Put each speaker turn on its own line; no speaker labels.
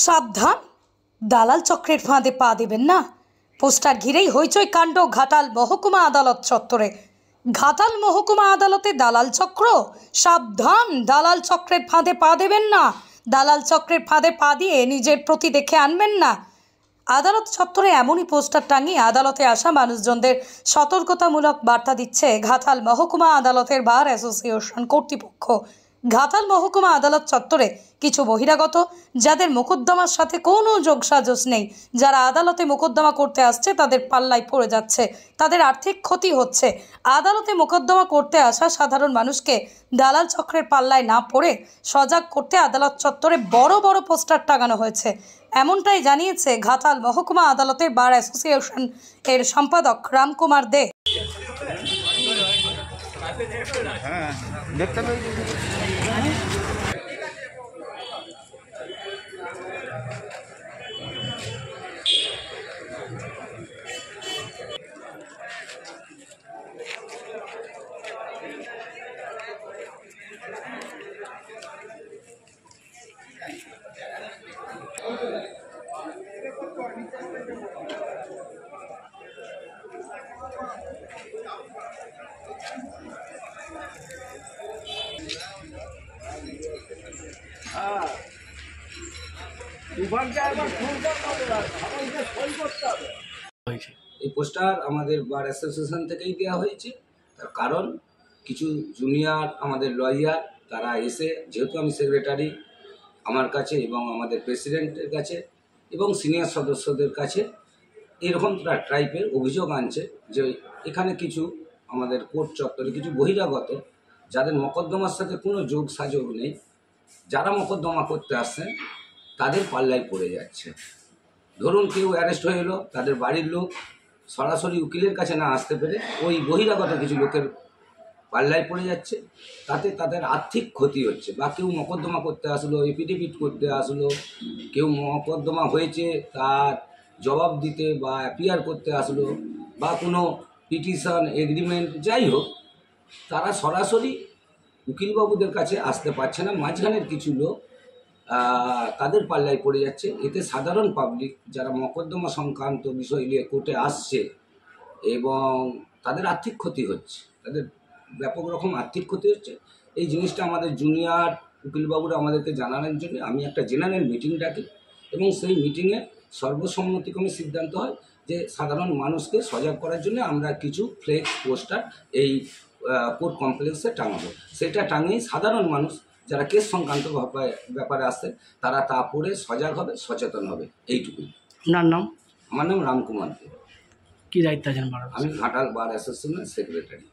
সাবধান, দালাল চক্রের ফাঁদে পা দেবেন না। পোস্টার ঘিরেই হইচই কাণ্ড ঘাটাল মহকুমা আদালত চত্বরে। ঘাটাল মহকুমা আদালতে দালাল চক্র, সাবধান, দালাল চক্রের ফাঁদে পা দেবেন না। দালাল চক্রের ফাঁদে পা দিয়ে নিজের প্রতি দেখে আনবেন না। আদালত চত্বরে এমনই পোস্টার টাঙিয়ে আদালতে আসা মানুষজনদের সতর্কতামূলক বার্তা দিচ্ছে ঘাটাল মহকুমা আদালতের বার অ্যাসোসিয়েশন কর্তৃপক্ষ। ঘাটাল মহকুমা আদালত চত্বরে কিছু বহিরাগত, যাদের মোকদ্দমার সাথে কোনো যোগসাজশ নেই, যারা আদালতে মোকদ্দমা করতে আসছে তাদের পাল্লায় পড়ে যাচ্ছে, তাদের আর্থিক ক্ষতি হচ্ছে। আদালতে মোকদ্দমা করতে আসা সাধারণ মানুষকে দালাল চক্রের পাল্লায় না পড়ে সজাগ করতে আদালত চত্বরে বড় বড় পোস্টার টাঙানো হয়েছে। এমনটাই জানিয়েছে ঘাটাল মহকুমা আদালতের বার অ্যাসোসিয়েশন এর সম্পাদক রামকুমার দে।
এই পোস্টার আমাদের বার অ্যাসোসিয়েশন থেকেই দেওয়া হয়েছে। তার কারণ কিছু জুনিয়র আমাদের লয়ার তারা এসে, যেহেতু আমি সেক্রেটারি, আমার কাছে এবং আমাদের প্রেসিডেন্টের কাছে এবং সিনিয়র সদস্যদের কাছে এরকম টাইপের অভিযোগ আনছে যে এখানে কিছু আমাদের কোর্ট চত্বরে কিছু বহিরাগত, যাদের মকদ্দমার সাথে কোনো যোগ সাযোগ নেই, যারা মকদ্দমা করতে আসছেন তাদের পাল্লায় পড়ে যাচ্ছে। ধরুন কেউ অ্যারেস্ট হয়ে এলো, তাদের বাড়ির লোক সরাসরি উকিলের কাছে না আসতে পেরে ওই বহিরাগত কিছু লোকের পাল্লায় পড়ে যাচ্ছে, তাতে তাদের আর্থিক ক্ষতি হচ্ছে। বা কেউ মকদ্দমা করতে আসলো, এফিডেভিট করতে আসলো, কেউ মকদ্দমা হয়েছে তার জবাব দিতে বা অ্যাপিয়ার করতে আসলো, বা কোনো পিটিশন এগ্রিমেন্ট যাই হোক, তারা সরাসরি উকিলবাবুদের কাছে আসতে পারছে না। মাঝখানের কিছু লোক তাদের পাল্লায় পড়ে যাচ্ছে। এতে সাধারণ পাবলিক যারা মকদ্দমা সংক্রান্ত বিষয় নিয়ে কোর্টে আসছে এবং তাদের আর্থিক ক্ষতি হচ্ছে, তাদের ব্যাপক রকম আর্থিক ক্ষতি হচ্ছে। এই জিনিসটা আমাদের জুনিয়র উকিলবাবুরা আমাদেরকে জানানোর জন্য আমি একটা জেনারেল মিটিং ডাকি এবং সেই মিটিংয়ে সর্বসম্মতিক্রমে সিদ্ধান্ত হয় যে সাধারণ মানুষকে সজাগ করার জন্য আমরা কিছু ফ্লেক্স পোস্টার এই কোর্ট কমপ্লেক্সে টাঙাবো। সেটা টাঙিয়ে সাধারণ মানুষ যারা কেস সংক্রান্ত ব্যাপারে আসছে তারা তা পড়ে সজাগ হবে, সচেতন হবে, এইটুকুই।
আপনার নাম?
আমার নাম রামকুমার দে।
কি দায়িত্ব আছেন?
আমি ঘাটাল বার অ্যাসোসিয়েশনের সেক্রেটারি।